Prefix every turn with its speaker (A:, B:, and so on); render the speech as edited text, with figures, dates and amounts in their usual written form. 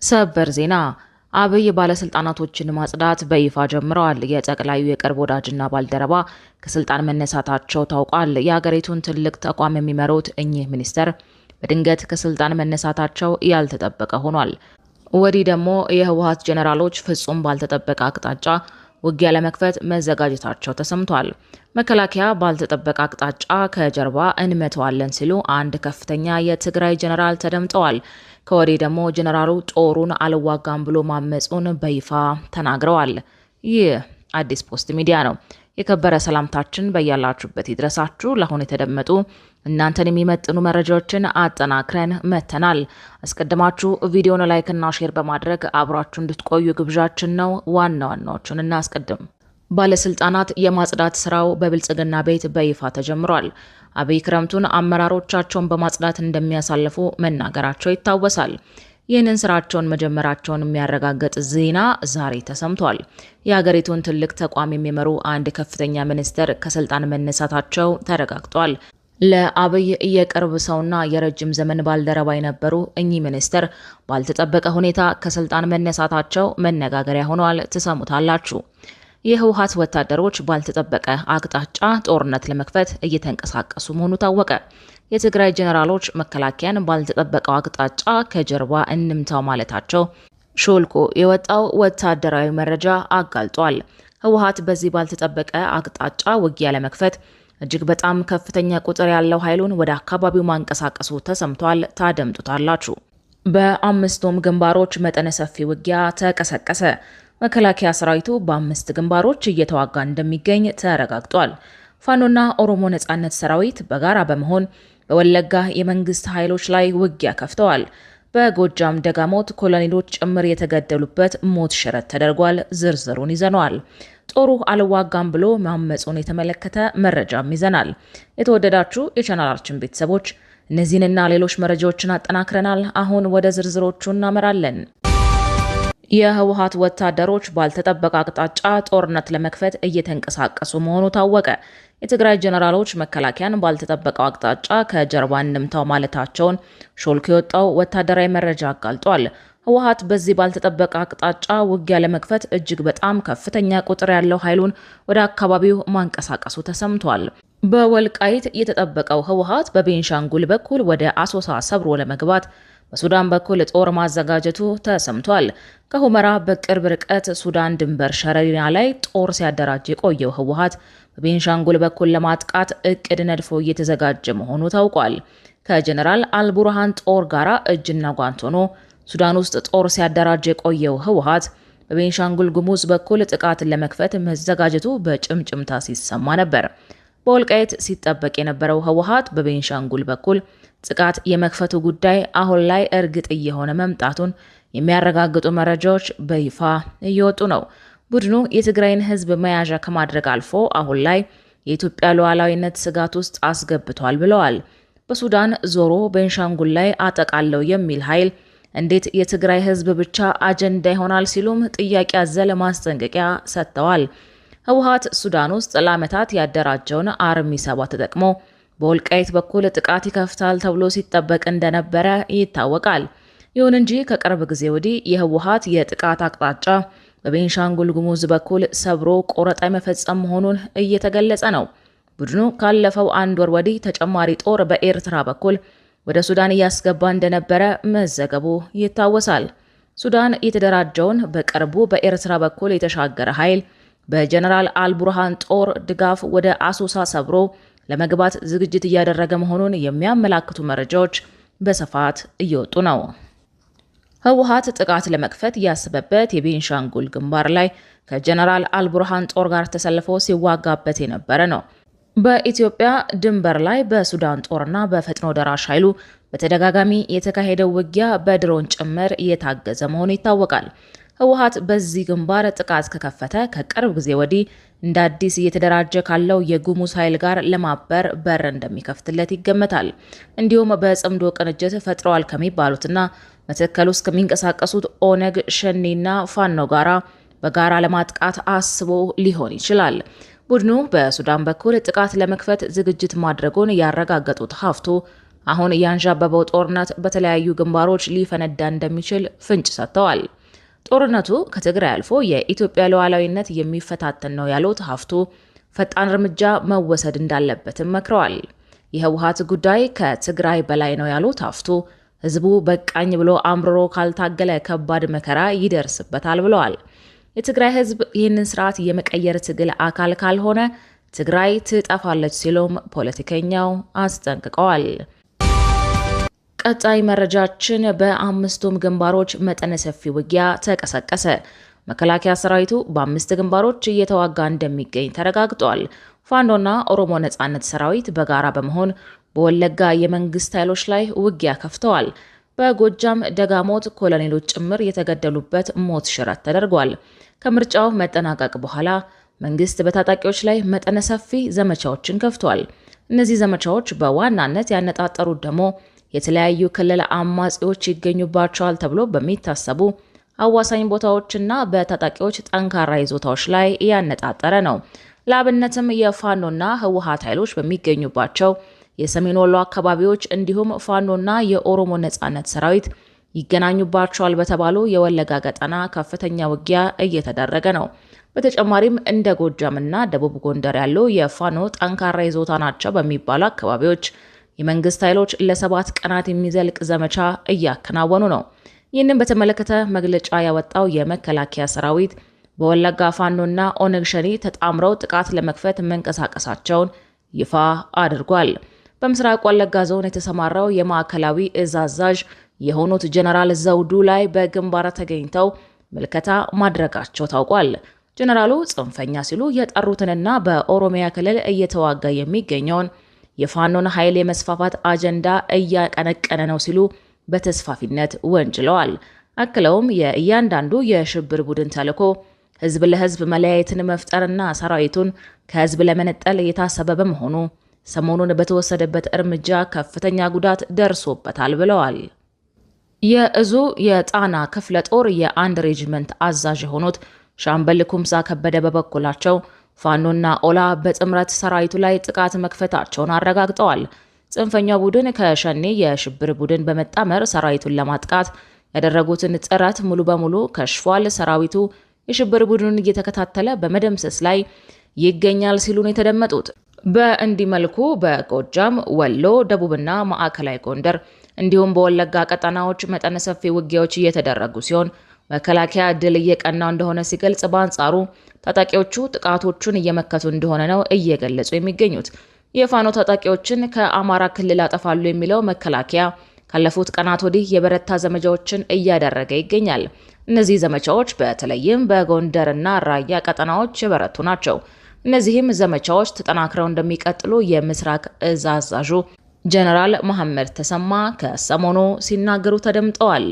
A: ሰበር ዜና አብይ ባለስልጣናቶችን ማጽዳት በይፋ ጀምረዋል። የጠቅላዩ የቅርብ ወዳጅና ባልደረባ ከስልጣን መነሳታቸው ታውቋል። የሀገሪቱን ትልቅ ተቋም የሚመሩት እኚህ ሚኒስተር በድንገት ከስልጣን መነሳታቸው ያልተጠበቀ ሆኗል። ወዲህ ደግሞ የህወሓት ጄኔራሎች ፍጹም ባልተጠበቀ አቅጣጫ ውጊያ ለመክፈት መዘጋጀታቸው ተሰምቷል። መከላከያ ባልተጠበቀ አቅጣጫ ከጀርባ እንመተዋለን ሲሉ አንድ ከፍተኛ የትግራይ ጄኔራል ተደምጠዋል። ከወዲህ ደግሞ ጄኔራሉ ጦሩን አልዋጋም ብሎ ማመጹን በይፋ ተናግረዋል። ይህ አዲስ ፖስት ሚዲያ ነው። የከበረ ሰላምታችን በያላችሁበት ይድረሳችሁ። ለአሁኑ የተደመጡ እናንተን የሚመጥኑ መረጃዎችን አጠናክረን መተናል። አስቀድማችሁ ቪዲዮውን ላይክና ሼር በማድረግ አብራችሁ እንድትቆዩ ግብዣችን ነው። ዋና ዋናዎቹን እናስቀድም። ባለስልጣናት የማጽዳት ስራው በብልጽግና ቤት በይፋ ተጀምሯል። አብይ ክረምቱን አመራሮቻቸውን በማጽዳት እንደሚያሳልፉ መናገራቸው ይታወሳል። ይህንን ስራቸውን መጀመራቸውን የሚያረጋግጥ ዜና ዛሬ ተሰምቷል። የሀገሪቱን ትልቅ ተቋም የሚመሩ አንድ ከፍተኛ ሚኒስትር ከስልጣን መነሳታቸው ተረጋግጧል። ለአብይ የቅርብ ሰውና የረጅም ዘመን ባልደረባ የነበሩ እኚህ ሚኒስትር ባልተጠበቀ ሁኔታ ከስልጣን መነሳታቸው መነጋገሪያ ሆኗል። ትሰሙታላችሁ። የህወሓት ወታደሮች ባልተጠበቀ አቅጣጫ ጦርነት ለመክፈት እየተንቀሳቀሱ መሆኑ ታወቀ። የትግራይ ጄኔራሎች መከላከያን ባልተጠበቀው አቅጣጫ ከጀርባ እንምታው ማለታቸው ሾልኮ የወጣው ወታደራዊ መረጃ አጋልጧል። ህወሓት በዚህ ባልተጠበቀ አቅጣጫ ውጊያ ለመክፈት እጅግ በጣም ከፍተኛ ቁጥር ያለው ኃይሉን ወደ አካባቢው ማንቀሳቀሱ ተሰምቷል። ታደምጡታላችሁ። በአምስቱም ግንባሮች መጠነ ሰፊ ውጊያ ተቀሰቀሰ። መከላከያ ሰራዊቱ በ5 ግንባሮች እየተዋጋ እንደሚገኝ ተረጋግጧል። ፋኖና ኦሮሞ ነጻነት ሰራዊት በጋራ በመሆን በወለጋ የመንግስት ኃይሎች ላይ ውጊያ ከፍተዋል። በጎጃም ደጋሞት ኮሎኔሎች ጭምር የተገደሉበት ሞት ሽረት ተደርጓል። ዝርዝሩን ይዘነዋል። ጦሩ አልዋጋም ብሎ ማመጹን የተመለከተ መረጃም ይዘናል። የተወደዳችሁ የቻናላችን ቤተሰቦች እነዚህንና ሌሎች መረጃዎችን አጠናክረናል። አሁን ወደ ዝርዝሮቹ እናመራለን። የህወሓት ወታደሮች ባልተጠበቀ አቅጣጫ ጦርነት ለመክፈት እየተንቀሳቀሱ መሆኑ ታወቀ። የትግራይ ጄኔራሎች መከላከያን ባልተጠበቀው አቅጣጫ ከጀርባ እንምታው ማለታቸውን ሾልኮ የወጣው ወታደራዊ መረጃ አጋልጧል። ህወሓት በዚህ ባልተጠበቀ አቅጣጫ ውጊያ ለመክፈት እጅግ በጣም ከፍተኛ ቁጥር ያለው ኃይሉን ወደ አካባቢው ማንቀሳቀሱ ተሰምቷል። በወልቃይት የተጠበቀው ህወሓት በቤንሻንጉል በኩል ወደ አሶሳ ሰብሮ ለመግባት በሱዳን በኩል ጦር ማዘጋጀቱ ተሰምቷል። ከሁመራ በቅርብ ርቀት ሱዳን ድንበር ሸረሪና ላይ ጦር ሲያደራጅ የቆየው ህወሓት በቤንሻንጉል በኩል ለማጥቃት እቅድ ነድፎ እየተዘጋጀ መሆኑ ታውቋል። ከጀነራል አልቡርሃን ጦር ጋራ እጅና ጓንት ሆኖ ሱዳን ውስጥ ጦር ሲያደራጅ የቆየው ህወሓት በቤንሻንጉል ጉሙዝ በኩል ጥቃትን ለመክፈት መዘጋጀቱ በጭምጭምታ ሲሰማ ነበር። በወልቃይት ሲጠበቅ የነበረው ህወሓት በቤንሻንጉል በኩል ጥቃት የመክፈቱ ጉዳይ አሁን ላይ እርግጥ እየሆነ መምጣቱን የሚያረጋግጡ መረጃዎች በይፋ እየወጡ ነው። ቡድኑ የትግራይን ህዝብ መያዣ ከማድረግ አልፎ አሁን ላይ የኢትዮጵያ ሉዓላዊነት ስጋት ውስጥ አስገብቷል ብለዋል። በሱዳን ዞሮ ቤንሻንጉል ላይ አጠቃለው የሚል ኃይል እንዴት የትግራይ ህዝብ ብቻ አጀንዳ ይሆናል ሲሉም ጥያቄ አዘለ ማስጠንቀቂያ ሰጥተዋል። ህወሓት ሱዳን ውስጥ ለዓመታት ያደራጀውን አርሚ 7 ተጠቅሞ በወልቃይት በኩል ጥቃት ይከፍታል ተብሎ ሲጠበቅ እንደነበረ ይታወቃል። ይሁን እንጂ ከቅርብ ጊዜ ወዲህ የህወሓት የጥቃት አቅጣጫ በቤንሻንጉል ጉሙዝ በኩል ሰብሮ ቆረጣ መፈጸም መሆኑን እየተገለጸ ነው። ቡድኑ ካለፈው 1 ወር ወዲህ ተጨማሪ ጦር በኤርትራ በኩል ወደ ሱዳን እያስገባ እንደነበረ መዘገቡ ይታወሳል። ሱዳን የተደራጀውን በቅርቡ በኤርትራ በኩል የተሻገረ ኃይል በጀነራል አልቡርሃን ጦር ድጋፍ ወደ አሶሳ ሰብሮ ለመግባት ዝግጅት እያደረገ መሆኑን የሚያመላክቱ መረጃዎች በስፋት እየወጡ ነው። ህወሓት ጥቃት ለመክፈት ያሰበበት የቤንሻንጉል ግንባር ላይ ከጀነራል አልቡርሃን ጦር ጋር ተሰልፎ ሲዋጋበት የነበረ ነው። በኢትዮጵያ ድንበር ላይ በሱዳን ጦርና በፈጥኖ ደራሽ ኃይሉ በተደጋጋሚ የተካሄደው ውጊያ በድሮን ጭምር እየታገዘ መሆኑ ይታወቃል። ህወሓት በዚህ ግንባር ጥቃት ከከፈተ ከቅርብ ጊዜ ወዲህ እንደ አዲስ እየተደራጀ ካለው የጉሙዝ ኃይል ጋር ለማበር በር እንደሚከፍትለት ይገመታል። እንዲሁም በጽምዶ ቅንጅት ፈጥረዋል ከሚባሉትና መተከል ውስጥ ከሚንቀሳቀሱት ኦነግ ሸኔና ፋኖ ጋራ በጋራ ለማጥቃት አስቦ ሊሆን ይችላል። ቡድኑ በሱዳን በኩል ጥቃት ለመክፈት ዝግጅት ማድረጉን ያረጋገጡት ሀፍቶ አሁን ያንዣበበው ጦርነት በተለያዩ ግንባሮች ሊፈነዳ እንደሚችል ፍንጭ ሰጥተዋል። ጦርነቱ ከትግራይ አልፎ የኢትዮጵያ ሉዓላዊነት የሚፈታተን ነው ያሉት ሀፍቱ ፈጣን እርምጃ መወሰድ እንዳለበትም መክረዋል። የህወሓት ጉዳይ ከትግራይ በላይ ነው ያሉት ሀፍቱ ህዝቡ በቃኝ ብሎ አምርሮ ካልታገለ ከባድ መከራ ይደርስበታል ብለዋል። የትግራይ ህዝብ ይህንን ስርዓት የመቀየር ትግል አካል ካልሆነ ትግራይ ትጠፋለች ሲሉም ፖለቲከኛው አስጠንቅቀዋል። ቀጣይ መረጃችን በአምስቱም ግንባሮች መጠነ ሰፊ ውጊያ ተቀሰቀሰ። መከላከያ ሰራዊቱ በአምስት ግንባሮች እየተዋጋ እንደሚገኝ ተረጋግጧል። ፋኖና ኦሮሞ ነጻነት ሰራዊት በጋራ በመሆን በወለጋ የመንግስት ኃይሎች ላይ ውጊያ ከፍተዋል። በጎጃም ደጋሞት ኮሎኔሎች ጭምር የተገደሉበት ሞት ሽረት ተደርጓል። ከምርጫው መጠናቀቅ በኋላ መንግስት በታጣቂዎች ላይ መጠነ ሰፊ ዘመቻዎችን ከፍቷል። እነዚህ ዘመቻዎች በዋናነት ያነጣጠሩት ደግሞ የተለያዩ ክልል አማጺዎች ይገኙባቸዋል ተብሎ በሚታሰቡ አዋሳኝ ቦታዎችና በታጣቂዎች ጠንካራ ይዞታዎች ላይ ያነጣጠረ ነው። ለአብነትም የፋኖና ህወሓት ኃይሎች በሚገኙባቸው የሰሜን ወሎ አካባቢዎች እንዲሁም ፋኖና የኦሮሞ ነጻነት ሰራዊት ይገናኙባቸዋል በተባሉ የወለጋ ቀጠና ከፍተኛ ውጊያ እየተደረገ ነው። በተጨማሪም እንደ ጎጃምና ደቡብ ጎንደር ያሉ የፋኖ ጠንካራ ይዞታ ናቸው በሚባሉ አካባቢዎች የመንግስት ኃይሎች ለ7 ቀናት የሚዘልቅ ዘመቻ እያከናወኑ ነው። ይህንን በተመለከተ መግለጫ ያወጣው የመከላከያ ሰራዊት በወለጋ ፋኖና ኦነግ ሸኔ ተጣምረው ጥቃት ለመክፈት መንቀሳቀሳቸውን ይፋ አድርጓል። በምስራቅ ወለጋ ዞን የተሰማራው የማዕከላዊ እዝ አዛዥ የሆኑት ጀነራል ዘውዱ ላይ በግንባር ተገኝተው ምልከታ ማድረጋቸው ታውቋል። ጀነራሉ ጽንፈኛ ሲሉ የጠሩትንና በኦሮሚያ ክልል እየተዋጋ የሚገኘውን የፋኖን ኃይል የመስፋፋት አጀንዳ እያቀነቀነ ነው ሲሉ በተስፋፊነት ወንጅለዋል። አክለውም የእያንዳንዱ የሽብር ቡድን ተልዕኮ ህዝብ ለህዝብ መለያየትን መፍጠርና ሰራዊቱን ከህዝብ ለመነጠል የታሰበ በመሆኑ ሰሞኑን በተወሰደበት እርምጃ ከፍተኛ ጉዳት ደርሶበታል ብለዋል። የእዙ የጣና ክፍለ ጦር የአንድ ሬጅመንት አዛዥ የሆኑት ሻምበል ኩምሳ ከበደ በበኩላቸው ፋኖና ኦላ በጥምረት ሰራዊቱ ላይ ጥቃት መክፈታቸውን አረጋግጠዋል። ጽንፈኛው ቡድን ከሸኔ የሽብር ቡድን በመጣመር ሰራዊቱን ለማጥቃት ያደረጉትን ጥረት ሙሉ በሙሉ ከሽፏል። ሰራዊቱ የሽብር ቡድኑን እየተከታተለ በመደምሰስ ላይ ይገኛል ሲሉ ነው የተደመጡት። በእንዲህ መልኩ በጎጃም፣ ወሎ፣ ደቡብና ማዕከላዊ ጎንደር እንዲሁም በወለጋ ቀጠናዎች መጠነ ሰፊ ውጊያዎች እየተደረጉ ሲሆን መከላከያ ድል እየቀናው እንደሆነ ሲገልጽ፣ በአንጻሩ ታጣቂዎቹ ጥቃቶቹን እየመከቱ እንደሆነ ነው እየገለጹ የሚገኙት። የፋኖ ታጣቂዎችን ከአማራ ክልል አጠፋሉ የሚለው መከላከያ ካለፉት ቀናት ወዲህ የበረታ ዘመቻዎችን እያደረገ ይገኛል። እነዚህ ዘመቻዎች በተለይም በጎንደርና ራያ ቀጠናዎች የበረቱ ናቸው። እነዚህም ዘመቻዎች ተጠናክረው እንደሚቀጥሉ የምስራቅ እዝ አዛዡ ጀነራል መሐመድ ተሰማ ከሰሞኑ ሲናገሩ ተደምጠዋል።